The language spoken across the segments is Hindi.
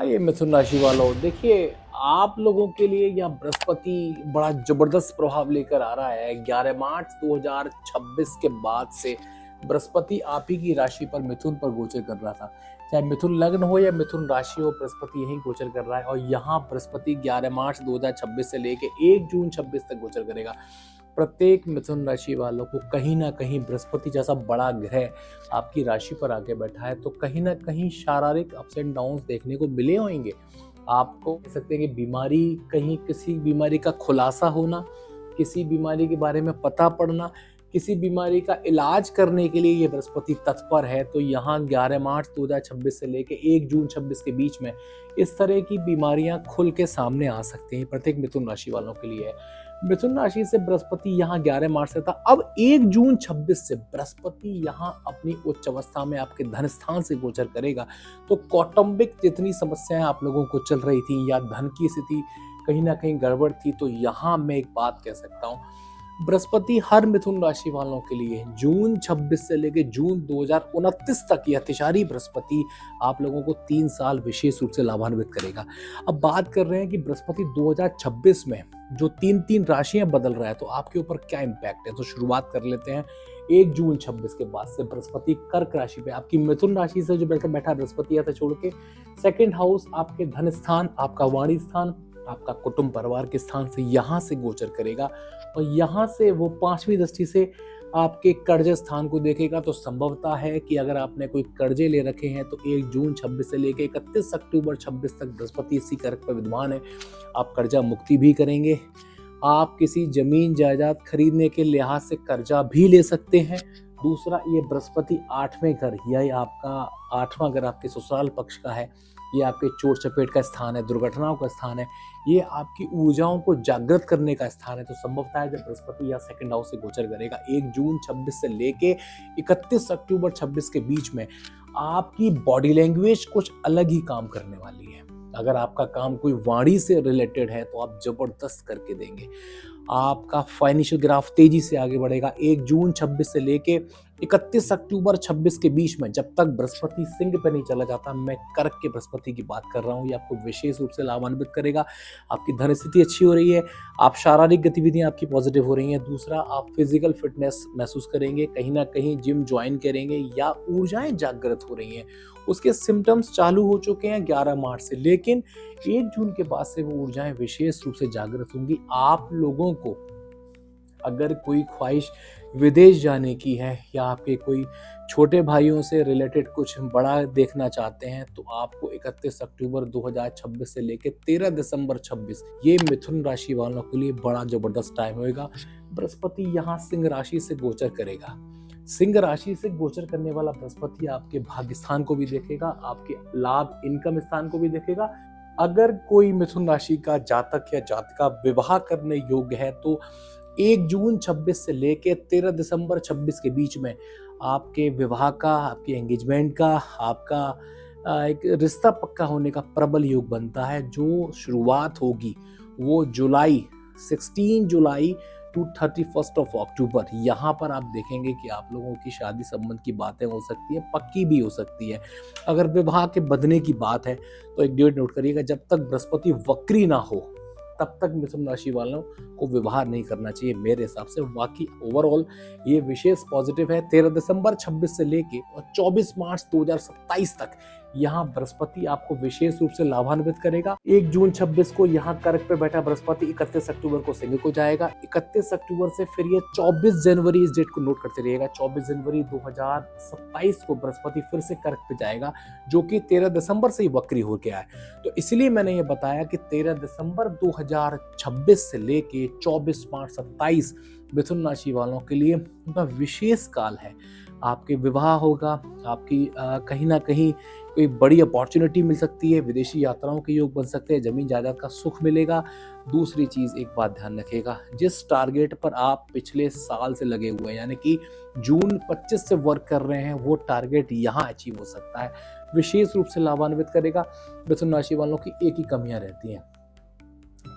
आइए मिथुन राशि वालों, देखिए आप लोगों के लिए यह बृहस्पति बड़ा जबरदस्त प्रभाव लेकर आ रहा है। 11 मार्च 2026 के बाद से बृहस्पति आप ही की राशि पर मिथुन पर गोचर कर रहा था। चाहे मिथुन लग्न हो या मिथुन राशि हो, बृहस्पति यही गोचर कर रहा है। और यहाँ बृहस्पति 11 मार्च 2026 से लेके 1 जून 26 तक गोचर करेगा। प्रत्येक मिथुन राशि वालों को कहीं ना कहीं बृहस्पति जैसा बड़ा ग्रह आपकी राशि पर आके बैठा है, तो कहीं ना कहीं शारीरिक अप्स एंड डाउन्स देखने को मिले होंगे। आपको कह सकते हैं कि बीमारी, कहीं किसी बीमारी का खुलासा होना, किसी बीमारी के बारे में पता पड़ना, किसी बीमारी का इलाज करने के लिए ये बृहस्पति तत्पर है। तो यहाँ 11 मार्च 2026 से लेके 1 जून 26 के बीच में इस तरह की बीमारियां खुल के सामने आ सकती हैं। प्रत्येक मिथुन राशि वालों के लिए है। मिथुन राशि से बृहस्पति यहाँ 11 मार्च से था, अब 1 जून 26 से बृहस्पति यहाँ अपनी उच्च अवस्था में आपके धन स्थान से गोचर करेगा। तो कौटुंबिक जितनी समस्याएं आप लोगों को चल रही थी या धन की स्थिति कहीं ना कहीं गड़बड़ थी, तो यहाँ मैं एक बात कह सकता हूँ, बृहस्पति हर मिथुन राशि वालों के लिए जून 26 से लेकर जून 2029 तक यह अतिचारी बृहस्पति आप लोगों को 3 साल विशेष रूप से लाभान्वित करेगा। अब बात कर रहे हैं कि बृहस्पति 2026 में जो 3 राशियां बदल रहा है, तो आपके ऊपर क्या इम्पैक्ट है। तो शुरुआत कर लेते हैं 1 जून 26 के बाद से। बृहस्पति कर्क राशि पे, आपकी मिथुन राशि से जो बैठा बृहस्पति आता छोड़ के सेकंड हाउस, आपके धन स्थान, आपका वाणी स्थान, आपका कुटुंब परिवार के स्थान से यहाँ से गोचर करेगा। और यहाँ से वो 5वीं दृष्टि से आपके कर्ज स्थान को देखेगा। तो संभवता है कि अगर आपने कोई कर्जे ले रखे हैं, तो 1 जून 26 से लेकर 31 अक्टूबर 26 तक बृहस्पति इसी कर्क पर विद्यमान है। आप कर्जा मुक्ति भी करेंगे। आप किसी जमीन जायदाद खरीदने के लिहाज से कर्जा भी ले सकते हैं। दूसरा, ये बृहस्पति 8वें घर, यह आपका 8वां घर आपके ससुराल पक्ष का है। ये आपके चोट चपेट का स्थान है, दुर्घटनाओं का स्थान है, ये आपकी ऊर्जाओं को जागृत करने का स्थान है। तो संभवता है जब बृहस्पति या सेकंड हाउस से गोचर करेगा 1 जून 26 से लेके 31 अक्टूबर 26 के बीच में, आपकी बॉडी लैंग्वेज कुछ अलग ही काम करने वाली है। अगर आपका काम कोई वाणी से रिलेटेड है, तो आप जबरदस्त करके देंगे। आपका फाइनेंशियल ग्राफ तेजी से आगे बढ़ेगा। 1 जून 26 से लेके 31 अक्टूबर 26 के बीच में, जब तक बृहस्पति सिंह पे नहीं चला जाता, मैं कर्क के बृहस्पति की बात कर रहा हूँ, ये आपको विशेष रूप से लाभान्वित करेगा। आपकी धन स्थिति अच्छी हो रही है, आप शारीरिक गतिविधियां आपकी पॉजिटिव हो रही हैं। दूसरा, आप फिजिकल फिटनेस महसूस करेंगे, कहीं ना कहीं जिम ज्वाइन करेंगे या ऊर्जाएं जागृत हो रही हैं। उसके सिम्टम्स चालू हो चुके हैं 11 मार्च से, लेकिन 1 जून के बाद से वो ऊर्जाएं विशेष रूप से जागृत होंगी। आप लोगों को अगर कोई ख्वाहिश विदेश जाने की है, या आपके कोई छोटे भाइयों से रिलेटेड कुछ बड़ा देखना चाहते हैं, तो आपको 31 अक्टूबर 2026 से लेकर 13 दिसंबर 26, ये मिथुन राशि वालों के लिए बड़ा जबरदस्त टाइम होगा। बृहस्पति यहाँ सिंह राशि से गोचर करेगा। सिंह राशि से गोचर करने वाला बृहस्पति आपके भाग्य स्थान को भी देखेगा, आपके लाभ इनकम स्थान को भी देखेगा। अगर कोई मिथुन राशि का जातक या जातिका विवाह करने योग्य है, तो 1 जून 26 से लेके 13 दिसंबर 26 के बीच में आपके विवाह का, आपके एंगेजमेंट का, आपका एक रिश्ता पक्का होने का प्रबल योग बनता है। जो शुरुआत होगी वो 16 जुलाई टू 31 अक्टूबर, यहाँ पर आप देखेंगे कि आप लोगों की शादी संबंध की बातें हो सकती है, पक्की भी हो सकती है। अगर विवाह के बंधने की बात है, तो एक डेट नोट करिएगा, जब तक बृहस्पति वक्री ना हो तब तक मिथुन राशि वालों को विवाह नहीं करना चाहिए मेरे हिसाब से। बाकी ओवरऑल ये विशेष पॉजिटिव है। 13 दिसंबर 26 से लेके और 24 मार्च 2027 तक यहाँ बृहस्पति आपको विशेष रूप से लाभान्वित करेगा। 1 जून 26 को यहाँ कर्क पे बैठा बृहस्पति 31 अक्टूबर को सिंह को जाएगा। 31 अक्टूबर से फिर ये 24 जनवरी, इस डेट को नोट करते रहिएगा, 24 जनवरी 2027 को बृहस्पति फिर से कर्क पे जाएगा, जो कि 13 दिसंबर से ही वक्री हो गया है। तो इसलिए मैंने ये बताया कि 13 दिसंबर 2026 से लेके 24 मार्च 27 मिथुन राशि वालों के लिए उनका विशेष काल है। आपके विवाह होगा, आपकी कहीं ना कहीं कोई बड़ी अपॉर्चुनिटी मिल सकती है, विदेशी यात्राओं के योग बन सकते हैं, जमीन जायदाद का सुख मिलेगा। दूसरी चीज, एक बात ध्यान रखिएगा, जिस टारगेट पर आप पिछले साल से लगे हुए हैं, यानी कि जून 25 से वर्क कर रहे हैं, वो टारगेट यहाँ अचीव हो सकता है। विशेष रूप से लाभान्वित करेगा। मिथुन राशि वालों की एक ही कमियां रहती हैं,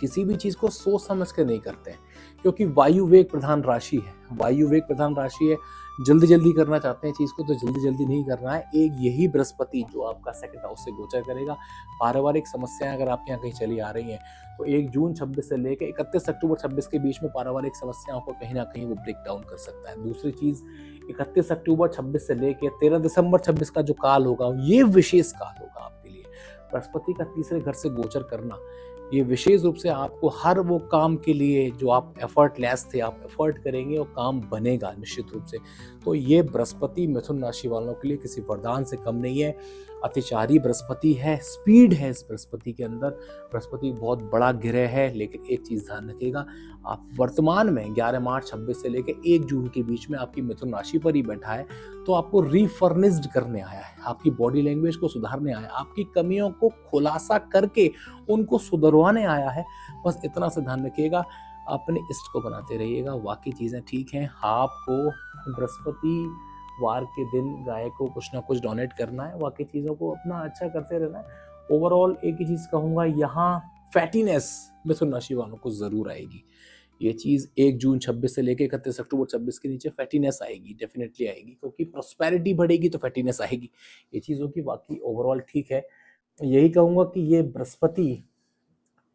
किसी भी चीज को सोच समझ कर नहीं करते हैं, क्योंकि वायु वेग प्रधान राशि है। वायु वेग प्रधान राशि है, जल्दी जल्दी करना चाहते हैं चीज़ को तो जल्दी जल्दी नहीं करना है। एक यही बृहस्पति जो आपका सेकंड हाउस से गोचर करेगा, पारिवारिक समस्याएं अगर आपके यहाँ कहीं चली आ रही हैं तो 1 जून 26 से लेकर 31 अक्टूबर 26 के बीच में पारिवारिक समस्याओं को कहीं ना कहीं वो ब्रेक डाउन कर सकता है। दूसरी चीज़, 31 अक्टूबर 26 से लेकर 13 दिसंबर 26 का जो काल होगा ये विशेष काल होगा आपके लिए। बृहस्पति का तीसरे घर से गोचर करना ये विशेष रूप से आपको हर वो काम के लिए जो आप एफर्टलेस थे, आप एफर्ट करेंगे और काम बनेगा निश्चित रूप से। तो ये बृहस्पति मिथुन राशि वालों के लिए किसी वरदान से कम नहीं है। अतिचारी बृहस्पति है, स्पीड है इस बृहस्पति के अंदर। बृहस्पति बहुत बड़ा ग्रह है, लेकिन एक चीज ध्यान रखिएगा, आप वर्तमान में 11 मार्च 26 से लेकर 1 जून के बीच में आपकी मिथुन राशि पर ही बैठा है, तो आपको रिफर्निश्ड करने आया है, आपकी बॉडी लैंग्वेज को सुधारने आया है, आपकी कमियों को खुलासा करके उनको सुधरवाने आया है। बस इतना सा ध्यान रखिएगा, अपने इष्ट को बनाते रहिएगा, बाकी चीज़ें ठीक हैं। आपको बृहस्पति वार के दिन गाय को कुछ ना कुछ डोनेट करना है, बाकी चीज़ों को अपना अच्छा करते रहना है। ओवरऑल एक ही चीज़ कहूँगा, यहाँ फैटीनेस मिथुन राशि वालों को ज़रूर आएगी। ये चीज़ 1 जून 26 से लेकर 31 अक्टूबर 26 के नीचे फैटीनेस आएगी, डेफिनेटली आएगी, क्योंकि प्रॉस्पेरिटी बढ़ेगी तो फैटीनेस आएगी। ये चीज़ों की बाकी ओवरऑल ठीक है। यही कहूँगा कि ये बृहस्पति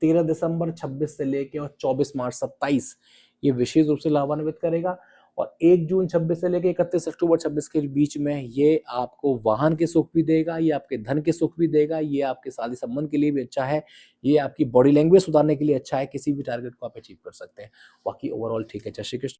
13 दिसंबर 26 से लेके और 24 मार्च 27 ये विशेष रूप से लाभान्वित करेगा, और 1 जून 26 से लेके 31 अक्टूबर 26 के बीच में ये आपको वाहन के सुख भी देगा, ये आपके धन के सुख भी देगा, ये आपके शादी संबंध के लिए भी अच्छा है, ये आपकी बॉडी लैंग्वेज सुधारने के लिए अच्छा है, किसी भी टारगेट को आप अचीव कर सकते हैं। बाकी ओवरऑल ठीक है। जय श्री कृष्ण।